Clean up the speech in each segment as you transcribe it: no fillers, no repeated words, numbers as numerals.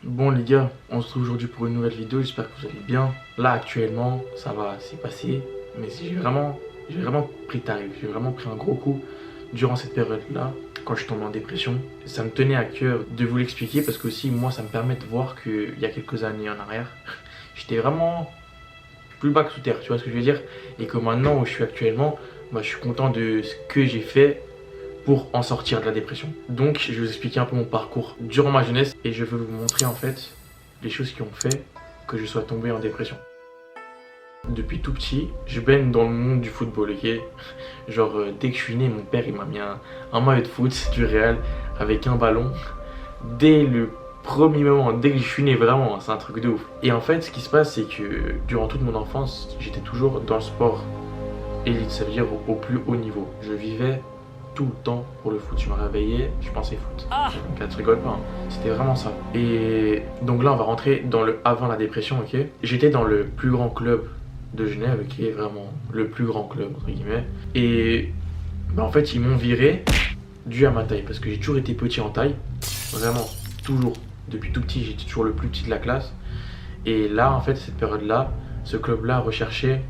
Bon les gars, on se retrouve aujourd'hui pour une nouvelle vidéo, j'espère que vous allez bien. Là actuellement, ça va, c'est passé, mais j'ai vraiment pris tarif, j'ai vraiment pris un gros coup durant cette période-là, quand je suis tombé en dépression. Ça me tenait à cœur de vous l'expliquer parce que aussi moi ça me permet de voir qu'il y a quelques années en arrière, j'étais vraiment plus bas que sous terre, tu vois ce que je veux dire? Et que maintenant où je suis actuellement, bah, je suis content de ce que j'ai fait pour en sortir de la dépression. Donc je vais vous expliquer un peu mon parcours durant ma jeunesse et je veux vous montrer en fait les choses qui ont fait que je sois tombé en dépression. Depuis tout petit, je baigne dans le monde du football, ok? Genre dès que je suis né, mon père il m'a mis un maillot de foot du Real avec un ballon. Dès le premier moment, dès que je suis né vraiment, c'est un truc de ouf. Et en fait ce qui se passe c'est que durant toute mon enfance, j'étais toujours dans le sport élite, ça veut dire au plus haut niveau. Je vivais tout le temps pour le foot. Je me réveillais, je pensais foot. Donc là, tu rigoles pas, hein. C'était vraiment ça. Et donc là, on va rentrer dans le avant la dépression, ok? J'étais dans le plus grand club de Genève, qui est vraiment le plus grand club, entre guillemets. Et bah, en fait, ils m'ont viré dû à ma taille, parce que j'ai toujours été petit en taille. Vraiment, toujours. Depuis tout petit, j'étais toujours le plus petit de la classe. Et là, en fait, cette période-là, ce club-là recherchait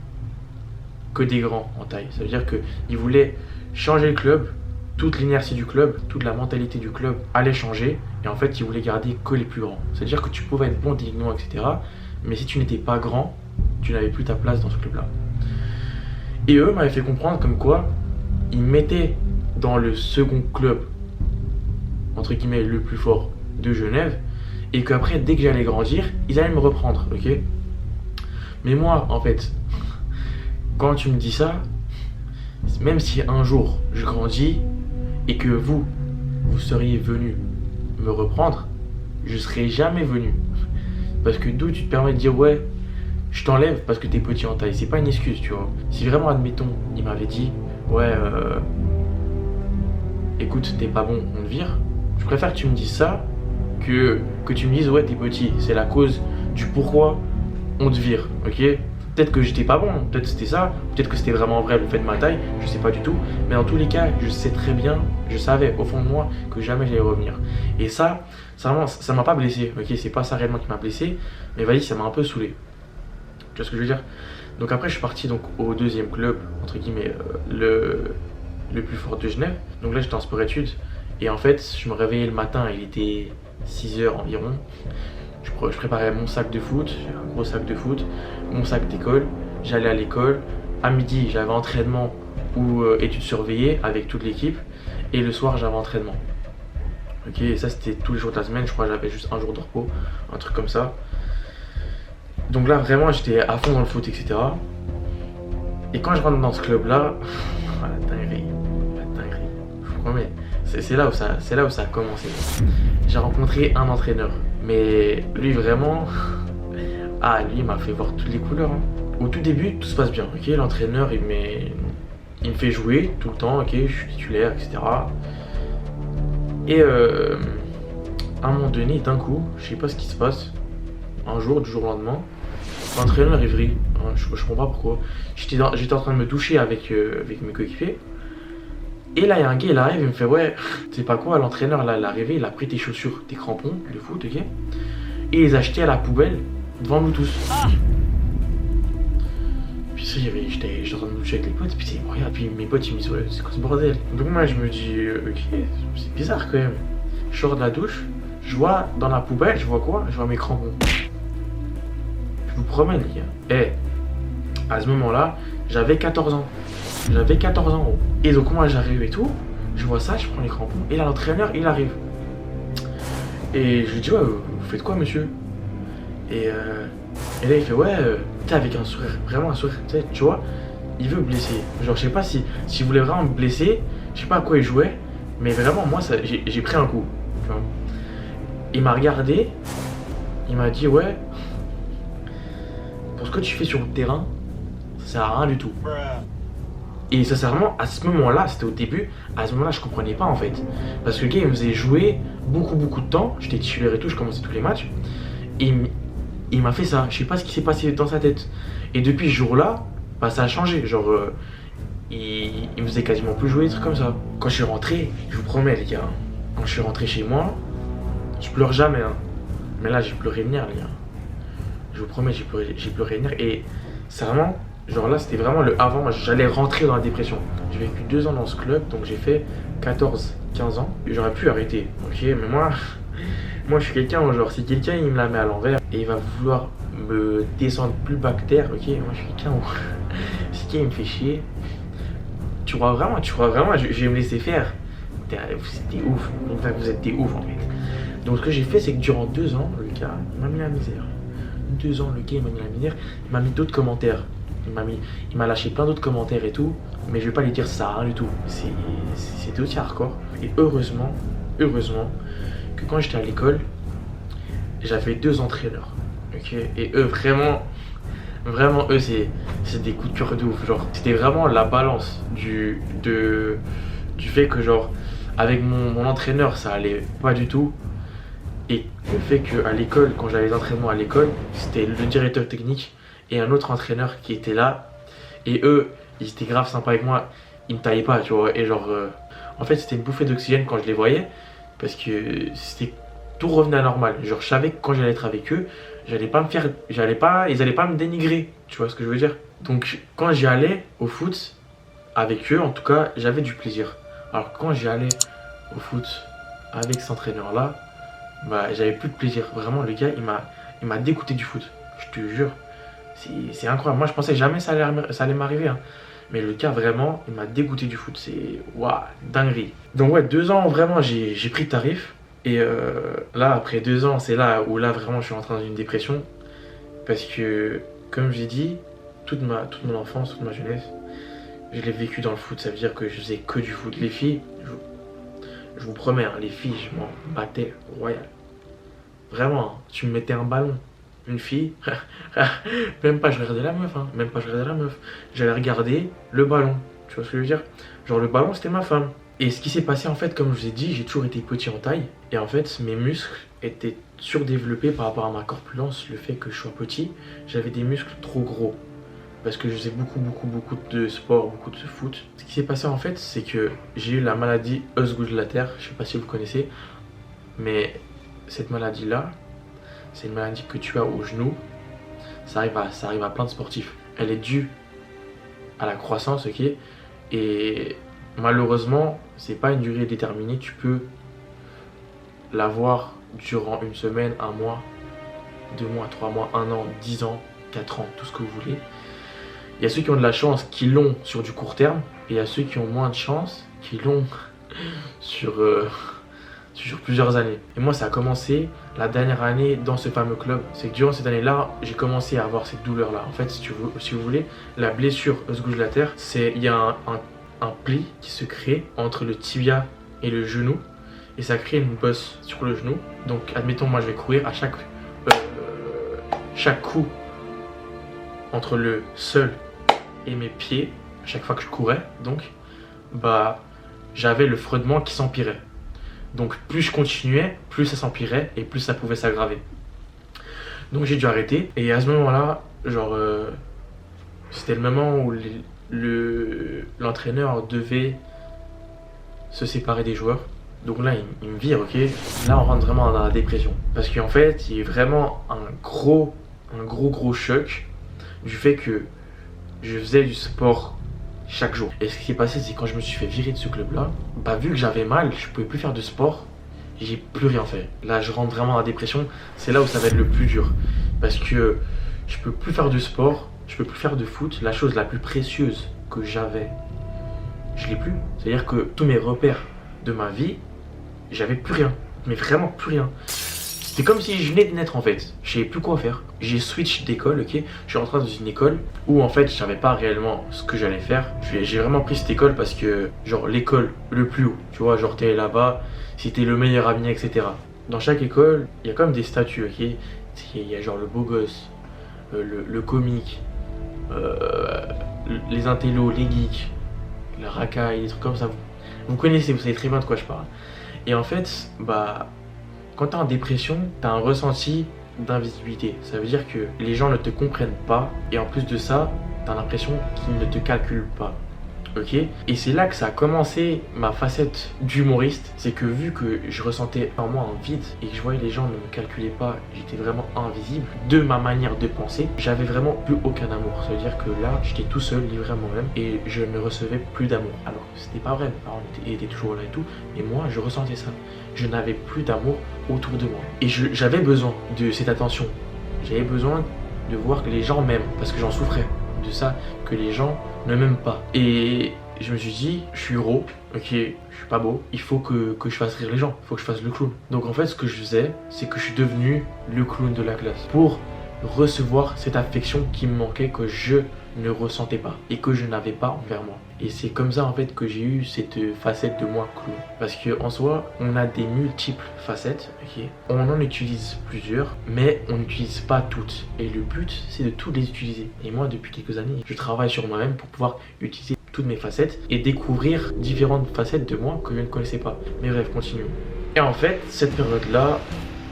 que des grands en taille. Ça veut dire qu'ils voulaient changer le club, toute l'inertie du club, toute la mentalité du club allait changer. Et en fait, ils voulaient garder que les plus grands. C'est-à-dire que tu pouvais être bon techniquement, etc. Mais si tu n'étais pas grand, tu n'avais plus ta place dans ce club-là. Et eux m'avaient fait comprendre comme quoi ils mettaient dans le second club, entre guillemets, le plus fort de Genève. Et qu'après, dès que j'allais grandir, ils allaient me reprendre, ok? Mais moi, en fait, quand tu me dis ça, même si un jour je grandis et que vous seriez venu me reprendre, je serais jamais venu. Parce que d'où tu te permets de dire ouais, je t'enlève parce que t'es petit en taille. C'est pas une excuse, tu vois. Si vraiment, admettons, il m'avait dit ouais, écoute, t'es pas bon, on te vire. Je préfère que tu me dises ça que tu me dises ouais, t'es petit. C'est la cause du pourquoi on te vire, ok? Peut-être que j'étais pas bon, peut-être c'était ça, peut-être que c'était vraiment vrai le fait de ma taille, je sais pas du tout. Mais dans tous les cas, je sais très bien, je savais au fond de moi que jamais j'allais revenir. Et ça vraiment, ça m'a pas blessé, ok? C'est pas ça réellement qui m'a blessé, mais vas-y, ça m'a un peu saoulé. Tu vois ce que je veux dire? Donc après, je suis parti donc au deuxième club, entre guillemets, le plus fort de Genève. Donc là, j'étais en sport-études. Et en fait, je me réveillais le matin, il était 6 heures environ. Je préparais mon sac de foot, j'ai un gros sac de foot, mon sac d'école, j'allais à l'école. À midi, j'avais entraînement ou études surveillées avec toute l'équipe. Et le soir, j'avais entraînement. Ok, et ça c'était tous les jours de la semaine, je crois que j'avais juste un jour de repos, un truc comme ça. Donc là, vraiment, j'étais à fond dans le foot, etc. Et quand je rentre dans ce club-là, la dinguerie, je vous promets, c'est là où ça a commencé. J'ai rencontré un entraîneur, mais lui vraiment, lui il m'a fait voir toutes les couleurs, hein. Au tout début, tout se passe bien, ok, l'entraîneur il me fait jouer tout le temps, ok, je suis titulaire, etc. Et à un moment donné, d'un coup, je sais pas ce qui se passe, un jour, du jour au lendemain, l'entraîneur il vrille, hein, je comprends pas pourquoi. J'étais en train de me doucher avec mes coéquipiers. Et là, il y a un gars, il arrive, il me fait ouais, tu sais pas quoi, l'entraîneur là, il est arrivé, il a pris tes chaussures, tes crampons de foot, ok, et il les a jetés à la poubelle devant nous tous. Puis ça, j'étais en train de me doucher avec les potes, puis il me regarde, puis mes potes ils me disent ouais, c'est quoi ce bordel? Donc moi je me dis ok, c'est bizarre quand même. Je sors de la douche, je vois dans la poubelle, je vois quoi? Je vois mes crampons. Je vous promets les gars. À ce moment-là, j'avais 14 ans. J'avais 14 ans, gros. Et donc moi j'arrive et tout, je vois ça, je prends les crampons, et là l'entraîneur il arrive. Et je lui dis ouais, vous faites quoi monsieur? Et là il fait ouais, tu sais, avec un sourire, vraiment un sourire, tu vois, il veut me blesser. Genre je sais pas s'il voulait vraiment me blesser, je sais pas à quoi il jouait, mais vraiment moi j'ai pris un coup. Tu vois. Il m'a regardé, il m'a dit ouais, pour ce que tu fais sur le terrain, ça sert à rien du tout. Et sincèrement, à ce moment-là, c'était au début, à ce moment-là, je comprenais pas en fait. Parce que le gars, il me faisait jouer beaucoup de temps, j'étais titulaire et tout, je commençais tous les matchs. Et il m'a fait ça, je sais pas ce qui s'est passé dans sa tête. Et depuis ce jour-là, bah, ça a changé. Genre, il me faisait quasiment plus jouer, des trucs comme ça. Quand je suis rentré, je vous promets les gars, quand je suis rentré chez moi, je pleure jamais, hein. Mais là, j'ai pleuré de nerfs, les gars. Je vous promets, j'ai pleuré de nerfs. Et c'est vraiment, genre là, c'était vraiment le avant. J'allais rentrer dans la dépression. J'ai vécu 2 ans dans ce club, donc j'ai fait 14, 15 ans. J'aurais pu arrêter, ok. Mais moi, je suis quelqu'un, genre, si quelqu'un il me la met à l'envers et il va vouloir me descendre plus bas que terre, ok. Moi, je suis quelqu'un où si quelqu'un il me fait chier, tu crois vraiment, je vais me laisser faire. C'était ouf. Enfin, vous êtes des ouf en fait. Donc, ce que j'ai fait, c'est que durant 2 ans, le gars, il m'a mis la misère. 2 ans, le gars, il m'a mis la misère. Il m'a mis d'autres commentaires. Il m'a lâché plein d'autres commentaires et tout. Mais je vais pas lui dire ça, rien du tout. C'était aussi hardcore. Et heureusement, que quand j'étais à l'école, j'avais 2 entraîneurs. Ok. Et eux, vraiment, eux, c'est des coups de cœur de ouf. Genre, c'était vraiment la balance du fait que, genre, avec mon entraîneur, ça allait pas du tout. Et le fait qu'à l'école, quand j'avais les entraînements à l'école, c'était le directeur technique et un autre entraîneur qui était là. Et eux, ils étaient grave sympas avec moi. Ils me taillaient pas, tu vois. Et genre, en fait, c'était une bouffée d'oxygène quand je les voyais. Parce que tout revenait à normal. Genre, je savais que quand j'allais être avec eux, ils allaient pas me dénigrer. Tu vois ce que je veux dire? Donc, quand j'y allais au foot, avec eux, en tout cas, j'avais du plaisir. Alors, quand j'y allais au foot avec cet entraîneur-là, bah, j'avais plus de plaisir. Vraiment, le gars, il m'a dégoûté du foot. Je te jure. C'est incroyable. Moi, je pensais jamais ça allait m'arriver. Hein. Mais le gars, vraiment, il m'a dégoûté du foot. C'est waouh, dinguerie. Donc, ouais, 2 ans, vraiment, j'ai pris tarif. Et là, après 2 ans, c'est là où vraiment je suis entré dans une dépression. Parce que, comme j'ai dit, toute mon enfance, toute ma jeunesse, je l'ai vécu dans le foot. Ça veut dire que je faisais que du foot. Les filles, je vous promets, hein, les filles, je m'en battais royal. Vraiment, hein, tu me mettais un ballon, une fille, même pas je regardais la meuf, hein, même pas je regardais la meuf. J'allais regarder le ballon, tu vois ce que je veux dire? Genre le ballon, c'était ma femme. Et ce qui s'est passé, en fait, comme je vous ai dit, j'ai toujours été petit en taille. Et en fait, mes muscles étaient surdéveloppés par rapport à ma corpulence, le fait que je sois petit. J'avais des muscles trop gros. Parce que je faisais beaucoup de sport, beaucoup de foot. Ce qui s'est passé en fait, c'est que j'ai eu la maladie Osgood-Schlatter, je sais pas si vous connaissez, mais cette maladie-là, c'est une maladie que tu as au genou, ça arrive à plein de sportifs. Elle est due à la croissance, ok, et malheureusement, c'est pas une durée déterminée, tu peux l'avoir durant une semaine, 1 mois, 2 mois, 3 mois, 1 an, 10 ans, 4 ans, tout ce que vous voulez. Il y a ceux qui ont de la chance qui l'ont sur du court terme et il y a ceux qui ont moins de chance qui l'ont sur plusieurs années. Et moi, ça a commencé la dernière année dans ce fameux club. C'est que durant cette année-là, j'ai commencé à avoir cette douleur-là. En fait, si vous voulez, la blessure Osgood-Schlatter, il y a un pli qui se crée entre le tibia et le genou et ça crée une bosse sur le genou. Donc, admettons, moi, je vais courir à chaque coup entre le sol et mes pieds, à chaque fois que je courais, donc, bah, j'avais le frottement qui s'empirait. Donc, plus je continuais, plus ça s'empirait et plus ça pouvait s'aggraver. Donc, j'ai dû arrêter. Et à ce moment-là, genre, c'était le moment où l'entraîneur devait se séparer des joueurs. Donc là, il me vire, ok. Là, on rentre vraiment dans la dépression. Parce qu'en fait, il y a vraiment un gros choc du fait que je faisais du sport chaque jour. Et ce qui s'est passé, c'est quand je me suis fait virer de ce club-là, bah vu que j'avais mal, je pouvais plus faire de sport, j'ai plus rien fait. Là, je rentre vraiment dans la dépression, c'est là où ça va être le plus dur. Parce que je peux plus faire de sport, je peux plus faire de foot. La chose la plus précieuse que j'avais, je l'ai plus. C'est-à-dire que tous mes repères de ma vie, j'avais plus rien. Mais vraiment plus rien. C'est comme si je venais de naître en fait, je savais plus quoi faire. J'ai switch d'école, ok. Je suis rentré dans une école où en fait je savais pas réellement ce que j'allais faire. J'ai vraiment pris cette école parce que genre l'école le plus haut, tu vois, genre t'es là-bas, si t'es le meilleur ami, etc. Dans chaque école, il y a comme des statuts, ok. Il y a genre le beau gosse, le comique, les intellos, les geeks, la racaille, des trucs comme ça. Vous connaissez, vous savez très bien de quoi je parle. Et en fait, bah quand tu es en dépression, tu as un ressenti d'invisibilité. Ça veut dire que les gens ne te comprennent pas et en plus de ça, tu as l'impression qu'ils ne te calculent pas. Ok, et c'est là que ça a commencé ma facette d'humoriste. C'est que vu que je ressentais en moi un vide et que je voyais les gens ne me calculaient pas, j'étais vraiment invisible de ma manière de penser, j'avais vraiment plus aucun amour. Ça veut dire que là, j'étais tout seul, livré à moi-même et je ne recevais plus d'amour. Alors c'était pas vrai, mes parents étaient toujours là et tout, mais moi je ressentais ça. Je n'avais plus d'amour autour de moi et j'avais besoin de cette attention. J'avais besoin de voir que les gens m'aiment parce que j'en souffrais de ça, que les gens ne m'aiment pas. Et je me suis dit, je suis gros, ok, je suis pas beau, il faut que je fasse rire les gens, il faut que je fasse le clown. Donc en fait, ce que je faisais, c'est que je suis devenu le clown de la classe pour recevoir cette affection qui me manquait, que je ne ressentais pas et que je n'avais pas envers moi. Et c'est comme ça en fait que j'ai eu cette facette de moi clown. Parce que en soi, on a des multiples facettes, ok. On en utilise plusieurs, mais on n'utilise pas toutes. Et le but, c'est de toutes les utiliser. Et moi, depuis quelques années, je travaille sur moi-même pour pouvoir utiliser toutes mes facettes et découvrir différentes facettes de moi que je ne connaissais pas. Mais bref, continuons. Et en fait, cette période-là,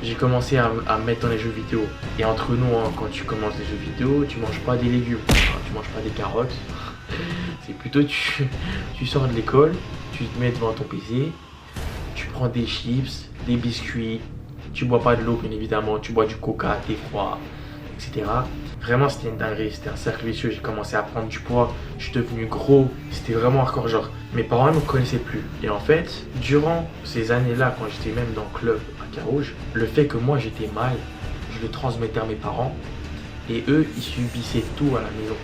j'ai commencé à me mettre dans les jeux vidéo. Et entre nous, hein, quand tu commences les jeux vidéo, tu manges pas des légumes, hein, tu manges pas des carottes. C'est plutôt tu sors de l'école, tu te mets devant ton PC, tu prends des chips, des biscuits, tu bois pas de l'eau bien évidemment, tu bois du coca, thé froid, etc. Vraiment c'était une dinguerie, c'était un cercle vicieux, j'ai commencé à prendre du poids, je suis devenu gros, c'était vraiment hardcore genre. Mes parents ne me connaissaient plus. Et en fait, durant ces années-là, quand j'étais même dans le club à Carouge, le fait que moi j'étais mal, je le transmettais à mes parents et eux ils subissaient tout à la maison.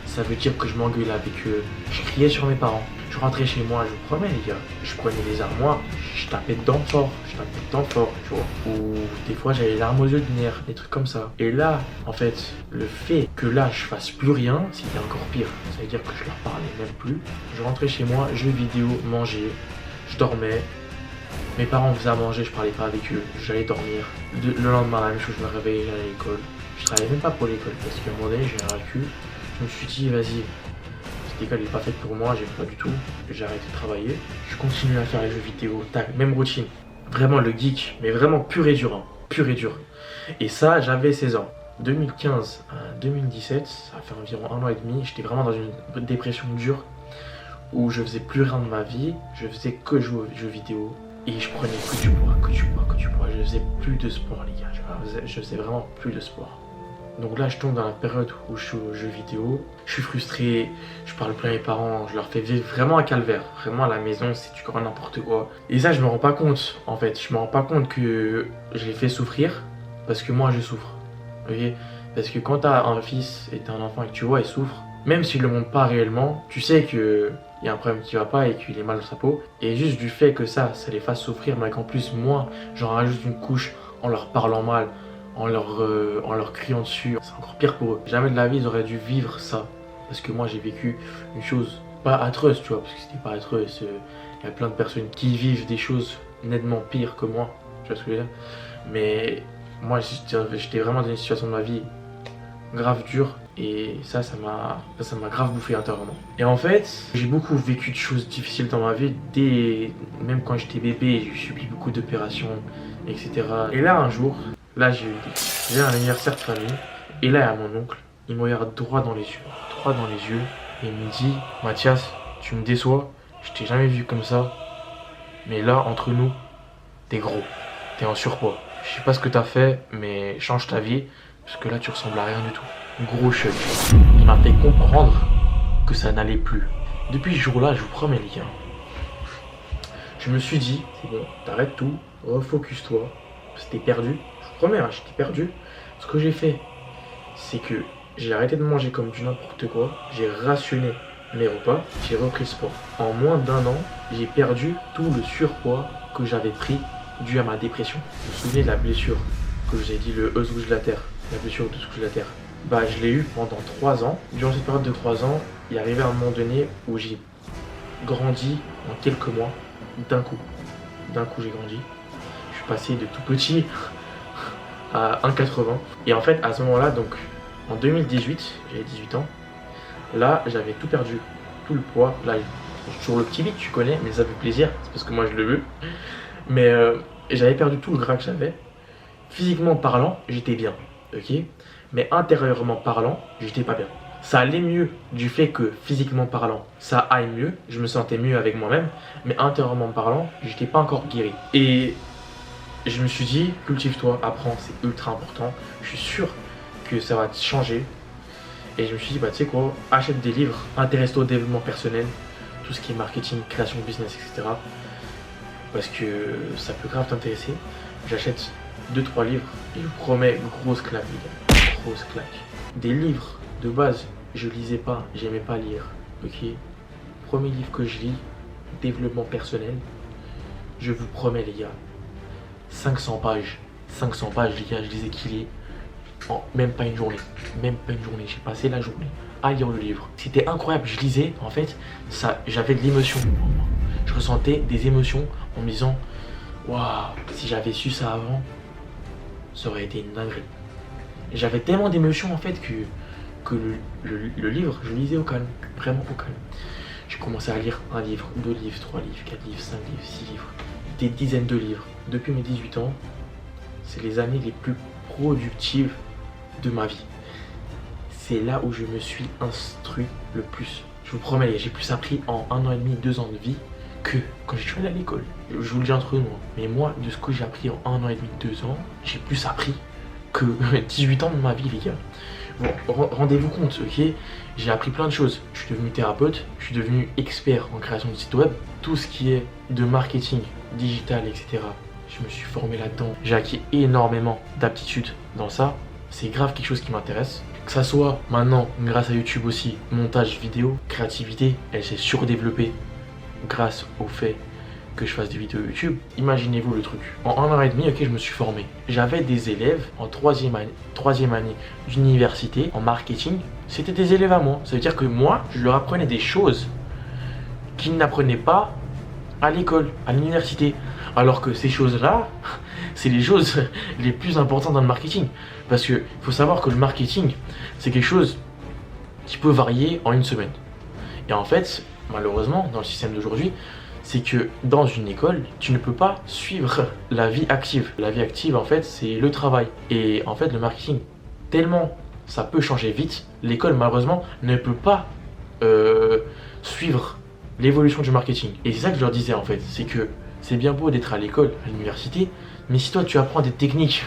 Ça veut dire que je m'engueulais avec eux, je criais sur mes parents. Je rentrais chez moi, je vous promets les gars, je prenais les armoires, je tapais dedans fort, tu vois. Ou des fois j'avais les larmes aux yeux de nerfs, des trucs comme ça. Et là, en fait, le fait que là je fasse plus rien, c'était encore pire. Ça veut dire que je leur parlais même plus. Je rentrais chez moi, jeux vidéo, manger, je dormais. Mes parents faisaient à manger, je parlais pas avec eux, j'allais dormir. Le lendemain, la même chose, je me réveillais, j'allais à l'école. Je travaillais même pas pour l'école parce qu'à un moment donné, j'ai un recul. Je me suis dit, vas-y, cette école n'est pas faite pour moi, j'aime pas du tout. J'ai arrêté de travailler. Je continue à faire les jeux vidéo, tac, même routine. Vraiment le geek, mais vraiment pur et dur, hein. Pur et dur. Et ça, j'avais 16 ans. 2015 à 2017, ça a fait environ 1 an et demi, j'étais vraiment dans une dépression dure où je faisais plus rien de ma vie, je faisais que jouer aux jeux vidéo et je prenais que du poids, que du poids, que du poids. Je faisais plus de sport, les gars, je faisais vraiment plus de sport. Donc là, je tombe dans la période où je suis aux jeux vidéo, je suis frustré, je parle plein à mes parents, je leur fais vivre vraiment un calvaire. Vraiment à la maison, c'est du grand n'importe quoi. Et ça, je me rends pas compte, en fait. Je me rends pas compte que je les fais souffrir parce que moi, je souffre. Ok? Parce que quand t'as un fils et t'as un enfant et que tu vois, il souffre, même s'il le montre pas réellement, tu sais que il y a un problème qui va pas et qu'il est mal dans sa peau. Et juste du fait que ça les fasse souffrir, mais qu'en plus, moi, j'en rajoute une couche en leur parlant mal, en leur criant dessus, c'est encore pire pour eux. Jamais de la vie ils auraient dû vivre ça. Parce que moi j'ai vécu une chose pas atroce, tu vois, parce que c'était pas atroce. Il y a plein de personnes qui vivent des choses nettement pires que moi, tu vois ce que je veux dire. Mais moi j'étais vraiment dans une situation de ma vie grave dure. Et ça m'a grave bouffé intérieurement. Et en fait, j'ai beaucoup vécu de choses difficiles dans ma vie. Même quand j'étais bébé, j'ai subi beaucoup d'opérations, etc. Et là un jour, là, j'ai un anniversaire de famille. Et là, il y a mon oncle. Il me regarde droit dans les yeux. Et il me dit, Mathias, tu me déçois. Je t'ai jamais vu comme ça. Mais là, entre nous, t'es gros. T'es en surpoids. Je sais pas ce que t'as fait, mais change ta vie. Parce que là, tu ressembles à rien du tout. Gros choc. Il m'a fait comprendre que ça n'allait plus. Depuis ce jour-là, je vous promets, les gars. Je me suis dit, c'est bon, t'arrêtes tout. Refocus-toi. C'était perdu. Promets, hein, j'étais perdu. Ce que j'ai fait, c'est que j'ai arrêté de manger comme du n'importe quoi. J'ai rationné mes repas. J'ai repris le sport. En moins d'1 an, j'ai perdu tout le surpoids que j'avais pris dû à ma dépression. Vous vous souvenez de la blessure que je vous ai dit, le œuf de la terre. La blessure de ce de la terre. Bah, je l'ai eu pendant 3 ans. Durant cette période de 3 ans, il est arrivé un moment donné où j'ai grandi en quelques mois. D'un coup, j'ai grandi. Je suis passé de tout petit à 1,80. Et en fait, à ce moment-là, donc en 2018, j'avais 18 ans. Là, j'avais tout perdu, tout le poids. Là, sur le petit vide, tu connais, mais ça fait plaisir, c'est parce que moi je le veux. Mais j'avais perdu tout le gras que j'avais. Physiquement parlant, j'étais bien, ok. Mais intérieurement parlant, j'étais pas bien. ça allait mieux du fait que physiquement parlant, ça aille mieux, je me sentais mieux avec moi-même, mais intérieurement parlant, j'étais pas encore guéri. Et je me suis dit, cultive-toi, apprends, c'est ultra important. Je suis sûr que ça va te changer. Et je me suis dit, bah tu sais quoi, achète des livres, intéresse-toi au développement personnel, tout ce qui est marketing, création de business, etc. Parce que ça peut grave t'intéresser. J'achète 2-3 livres et je vous promets, grosse claque, les gars, grosse claque. Des livres de base, je lisais pas, j'aimais pas lire, ok. Premier livre que je lis, développement personnel, je vous promets les gars, 500 pages, les gars, je les ai killés en même pas une journée, j'ai passé la journée à lire le livre. C'était incroyable, je lisais, en fait, ça, j'avais de l'émotion, je ressentais des émotions en me disant, waouh, si j'avais su ça avant, ça aurait été une dinguerie. J'avais tellement d'émotions en fait que le livre, je lisais au calme, vraiment au calme. J'ai commencé à lire 1 livre, 2 livres, 3 livres, 4 livres, 5 livres, 6 livres, des dizaines de livres. Depuis mes 18 ans, c'est les années les plus productives de ma vie. C'est là où je me suis instruit le plus. Je vous promets, j'ai plus appris en 1 an et demi, 2 ans de vie que quand je suis allé à l'école. Je vous le dis entre nous, mais moi, de ce que j'ai appris en 1 an et demi, 2 ans, j'ai plus appris que 18 ans de ma vie, les gars. Bon, rendez-vous compte, ok, j'ai appris plein de choses. Je suis devenu thérapeute, je suis devenu expert en création de sites web, tout ce qui est de marketing digital, etc. Je me suis formé là-dedans. J'ai acquis énormément d'aptitudes dans ça. C'est grave quelque chose qui m'intéresse. Que ça soit maintenant, grâce à YouTube aussi, montage vidéo, créativité, elle s'est surdéveloppée grâce au fait que je fasse des vidéos YouTube. Imaginez-vous le truc. En 1 an et demi, ok, je me suis formé. J'avais des élèves en troisième année d'université en marketing. C'était des élèves à moi. Ça veut dire que moi, je leur apprenais des choses qu'ils n'apprenaient pas à l'école, à l'université. Alors que ces choses-là, c'est les choses les plus importantes dans le marketing. Parce que faut savoir que le marketing, c'est quelque chose qui peut varier en une semaine. Et en fait, malheureusement, dans le système d'aujourd'hui, c'est que dans une école, tu ne peux pas suivre la vie active. La vie active, en fait, c'est le travail. Et en fait, le marketing, tellement ça peut changer vite, l'école, malheureusement, ne peut pas suivre l'évolution du marketing. Et c'est ça que je leur disais, en fait. C'est que c'est bien beau d'être à l'école, à l'université, mais si toi, tu apprends des techniques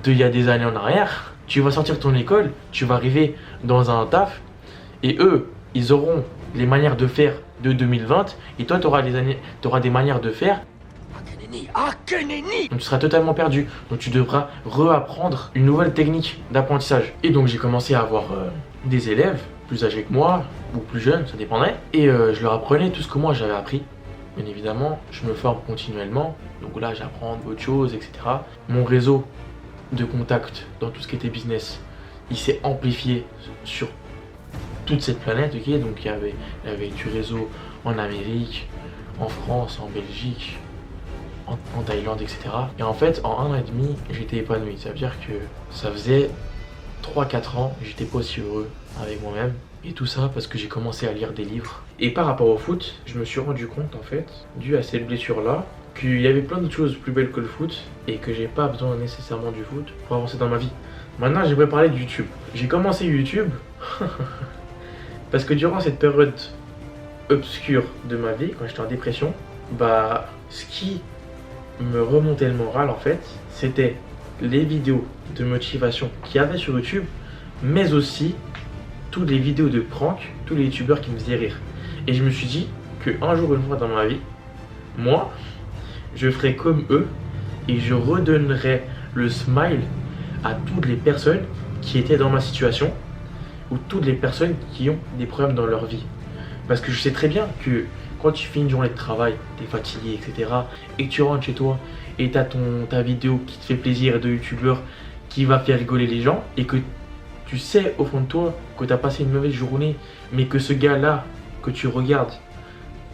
d'il y a des années en arrière, tu vas sortir de ton école, tu vas arriver dans un taf, et eux, ils auront les manières de faire de 2020 et toi tu auras des manières de faire. Donc tu seras totalement perdu. Donc tu devras reapprendre une nouvelle technique d'apprentissage. Et donc j'ai commencé à avoir des élèves plus âgés que moi ou plus jeunes, ça dépendait. Et je leur apprenais tout ce que moi j'avais appris. Bien évidemment, je me forme continuellement. Donc là j'apprends d'autres choses, etc. Mon réseau de contacts dans tout ce qui était business, il s'est amplifié sur toute cette planète, ok. Donc il y avait du réseau en Amérique, en France, en Belgique, en Thaïlande, etc. Et en fait, en 1 an et demi, j'étais épanoui. Ça veut dire que ça faisait 3-4 ans, j'étais pas aussi heureux avec moi-même. Et tout ça parce que j'ai commencé à lire des livres. Et par rapport au foot, je me suis rendu compte, en fait, dû à cette blessure-là, qu'il y avait plein d'autres choses plus belles que le foot et que j'ai pas besoin nécessairement du foot pour avancer dans ma vie. Maintenant, j'aimerais parler de YouTube. J'ai commencé YouTube parce que durant cette période obscure de ma vie, quand j'étais en dépression, bah, ce qui me remontait le moral, en fait, c'était les vidéos de motivation qu'il y avait sur YouTube, mais aussi toutes les vidéos de prank, tous les youtubeurs qui me faisaient rire. Et je me suis dit qu'un jour, une fois dans ma vie, moi, je ferai comme eux et je redonnerai le smile à toutes les personnes qui étaient dans ma situation ou toutes les personnes qui ont des problèmes dans leur vie. Parce que je sais très bien que quand tu finis une journée de travail, tu es fatigué, etc. et que tu rentres chez toi et tu as ta vidéo qui te fait plaisir de youtubeur qui va faire rigoler les gens et que tu sais au fond de toi que tu as passé une mauvaise journée mais que ce gars-là que tu regardes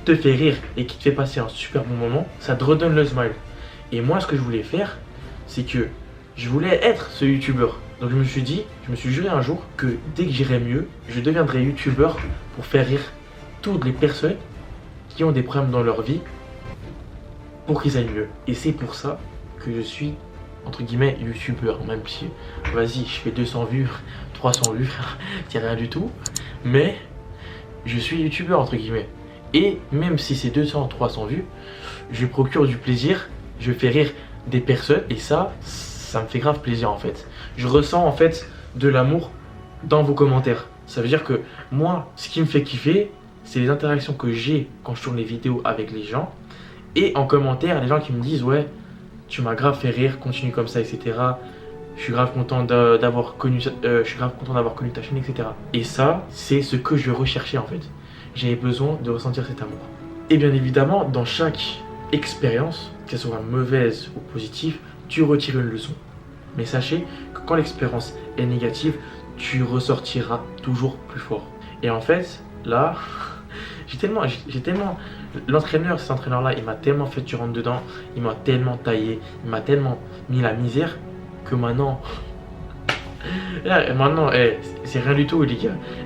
te fait rire et qui te fait passer un super bon moment, ça te redonne le smile. Et moi, ce que je voulais faire, c'est que je voulais être ce youtubeur. Donc je me suis juré un jour que dès que j'irai mieux, je deviendrai youtubeur pour faire rire toutes les personnes qui ont des problèmes dans leur vie pour qu'ils aillent mieux. Et c'est pour ça que je suis entre guillemets, youtubeur. Même si, vas-y, je fais 200 vues, 300 vues, c'est rien du tout. Mais je suis youtubeur, entre guillemets. Et même si c'est 200, 300 vues, je procure du plaisir, je fais rire des personnes. Et ça me fait grave plaisir en fait. Je ressens en fait de l'amour dans vos commentaires. Ça veut dire que moi, ce qui me fait kiffer, c'est les interactions que j'ai quand je tourne les vidéos avec les gens. Et en commentaire, les gens qui me disent ouais, tu m'as grave fait rire, continue comme ça, etc. Je suis grave content d'avoir connu ta chaîne, etc. Et ça, c'est ce que je recherchais en fait. J'avais besoin de ressentir cet amour. Et bien évidemment, dans chaque expérience, qu'elle soit mauvaise ou positive, tu retires une leçon. Mais sachez que quand l'expérience est négative, tu ressortiras toujours plus fort. Et en fait, là, j'ai tellement, cet entraîneur-là, il m'a tellement fait du rentre dedans, il m'a tellement taillé, il m'a tellement mis la misère que maintenant, c'est rien du tout les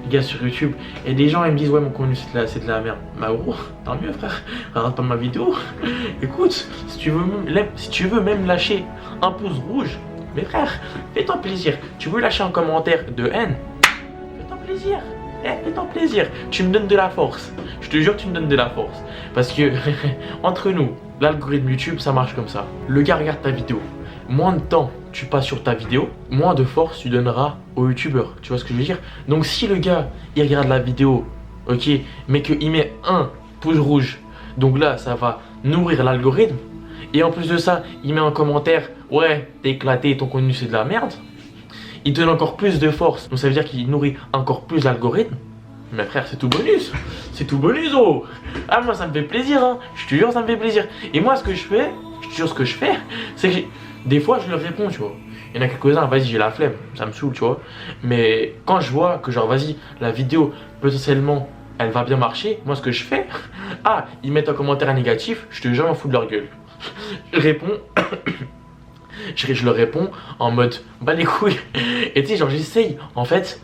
gars sur YouTube. Et des gens ils me disent ouais mon contenu c'est de la merde. Bah gros, tant mieux frère, regarde pas ma vidéo. Écoute, si tu veux même lâcher un pouce rouge, mais frère, fais-toi plaisir. Tu veux lâcher un commentaire de haine, fais-toi plaisir. Fais-toi plaisir, tu me donnes de la force. Je te jure que tu me donnes de la force. Parce que, entre nous, l'algorithme YouTube, ça marche comme ça. Le gars regarde ta vidéo. Moins de temps tu passes sur ta vidéo, moins de force tu donneras au youtubeur. Tu vois ce que je veux dire? Donc si le gars, il regarde la vidéo, ok, mais qu'il met un pouce rouge, donc là, ça va nourrir l'algorithme. Et en plus de ça, il met un commentaire, ouais, t'es éclaté, ton contenu c'est de la merde. Il donne encore plus de force, donc ça veut dire qu'il nourrit encore plus l'algorithme. Mais frère, c'est tout bonus. C'est tout bonus, oh. Ah, moi, ça me fait plaisir, hein. Je te jure, ça me fait plaisir. Et moi, ce que je fais, c'est que des fois, je leur réponds, tu vois. Il y en a quelques-uns, vas-y, j'ai la flemme, ça me saoule, tu vois. Mais quand je vois que, genre, vas-y, la vidéo, potentiellement, elle va bien marcher, moi, ce que je fais, ah, ils mettent un commentaire négatif, je te jure, m'en fous de leur gueule. Je réponds. Je leur réponds en mode bah les couilles. Et tu sais, genre j'essaye en fait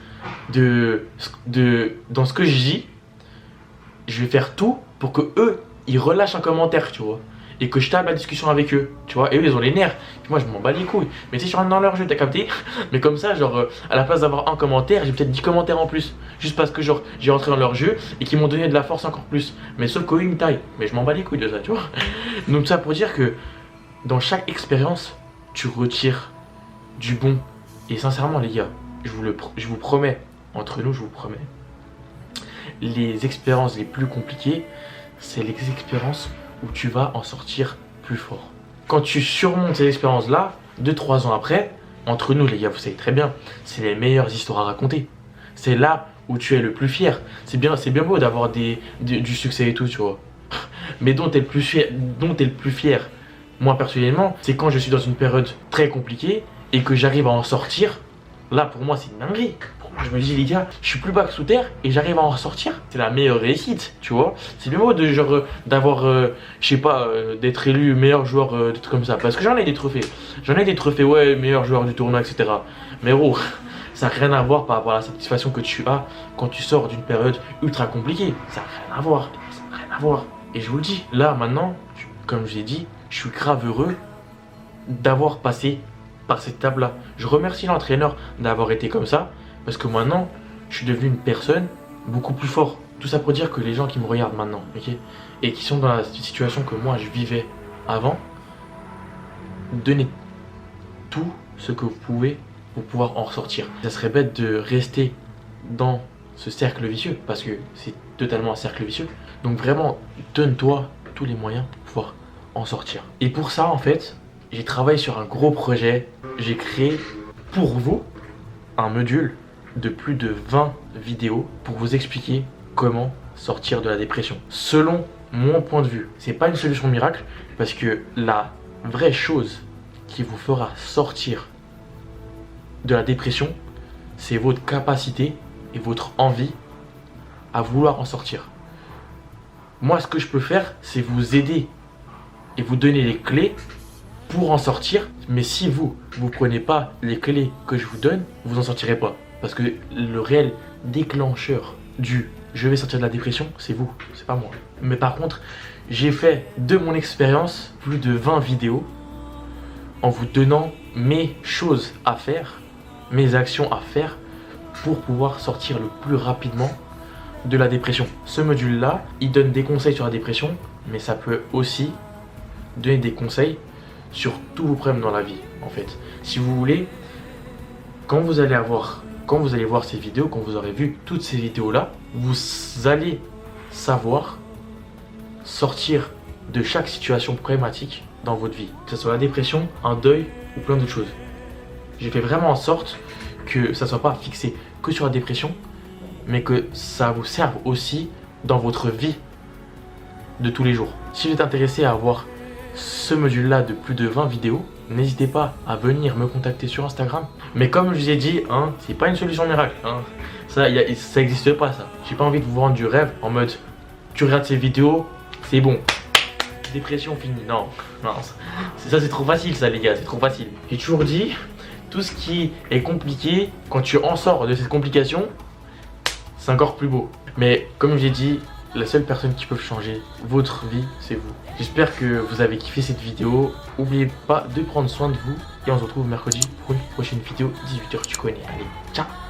dans ce que je dis, je vais faire tout pour que eux ils relâchent un commentaire, tu vois, et que je tape la discussion avec eux, tu vois. Et eux ils ont les nerfs, puis moi je m'en bats les couilles. Mais tu sais, je rentre dans leur jeu, t'as capté? Mais comme ça, genre à la place d'avoir un commentaire, j'ai peut-être 10 commentaires en plus, juste parce que genre j'ai rentré dans leur jeu et qu'ils m'ont donné de la force encore plus. Mais sauf qu'eux ils me taillent, mais je m'en bats les couilles de ça, tu vois. Donc ça pour dire que dans chaque expérience tu retires du bon. Et sincèrement les gars, je vous promets, entre nous je vous promets, les expériences les plus compliquées, c'est les expériences où tu vas en sortir plus fort. Quand tu surmontes ces expériences là, 2-3 ans après, entre nous les gars, vous savez très bien, c'est les meilleures histoires à raconter. C'est là où tu es le plus fier. C'est bien beau d'avoir du succès et tout, tu vois. Mais dont tu es le plus fier, moi personnellement, c'est quand je suis dans une période très compliquée et que j'arrive à en sortir. Là pour moi c'est une dinguerie. Pour moi je me dis les gars, je suis plus bas que sous terre et j'arrive à en sortir. C'est la meilleure réussite, tu vois. C'est bien beau de genre d'avoir, je sais pas, d'être élu meilleur joueur, des trucs comme ça. Parce que j'en ai des trophées. J'en ai des trophées, ouais, meilleur joueur du tournoi, etc. Mais gros, ça n'a rien à voir par rapport à la satisfaction que tu as quand tu sors d'une période ultra compliquée. Ça n'a rien à voir. Ça n'a rien à voir. Et je vous le dis, là maintenant, comme je l'ai dit, je suis grave heureux d'avoir passé par cette étape-là. Je remercie l'entraîneur d'avoir été comme ça, parce que maintenant, je suis devenu une personne beaucoup plus forte. Tout ça pour dire que les gens qui me regardent maintenant, ok, et qui sont dans la situation que moi je vivais avant, donnez tout ce que vous pouvez pour pouvoir en ressortir. Ça serait bête de rester dans ce cercle vicieux, parce que c'est totalement un cercle vicieux. Donc vraiment, donne-toi tous les moyens pour pouvoir en sortir. Et pour ça en fait, j'ai travaillé sur un gros projet. J'ai créé pour vous un module de plus de 20 vidéos pour vous expliquer comment sortir de la dépression. Selon mon point de vue, c'est pas une solution miracle, parce que la vraie chose qui vous fera sortir de la dépression, c'est votre capacité et votre envie à vouloir en sortir. Moi, ce que je peux faire, c'est vous aider et vous donner les clés pour en sortir. Mais si vous prenez pas les clés que je vous donne, vous en sortirez pas. Parce que le réel déclencheur du je vais sortir de la dépression, c'est vous, c'est pas moi. Mais par contre, j'ai fait de mon expérience plus de 20 vidéos en vous donnant mes choses à faire, mes actions à faire pour pouvoir sortir le plus rapidement de la dépression. Ce module-là, il donne des conseils sur la dépression, mais ça peut aussi donner des conseils sur tous vos problèmes dans la vie, en fait. Si vous voulez, quand vous allez voir ces vidéos, quand vous aurez vu toutes ces vidéos-là, vous allez savoir sortir de chaque situation problématique dans votre vie, que ce soit la dépression, un deuil ou plein d'autres choses. J'ai fait vraiment en sorte que ça ne soit pas fixé que sur la dépression, mais que ça vous serve aussi dans votre vie de tous les jours. Si vous êtes intéressé à avoir ce module-là de plus de 20 vidéos, n'hésitez pas à venir me contacter sur Instagram. Mais comme je vous ai dit, c'est pas une solution miracle. Ça n'existe pas, ça. J'ai pas envie de vous vendre du rêve en mode tu regardes ces vidéos, c'est bon. Dépression finie. Non, ça c'est trop facile, ça les gars, c'est trop facile. J'ai toujours dit, tout ce qui est compliqué, quand tu en sors de cette complication, c'est encore plus beau. Mais comme j'ai dit, la seule personne qui peut changer votre vie, c'est vous. J'espère que vous avez kiffé cette vidéo. N'oubliez pas de prendre soin de vous. Et on se retrouve mercredi pour une prochaine vidéo, 18h, tu connais. Allez, ciao!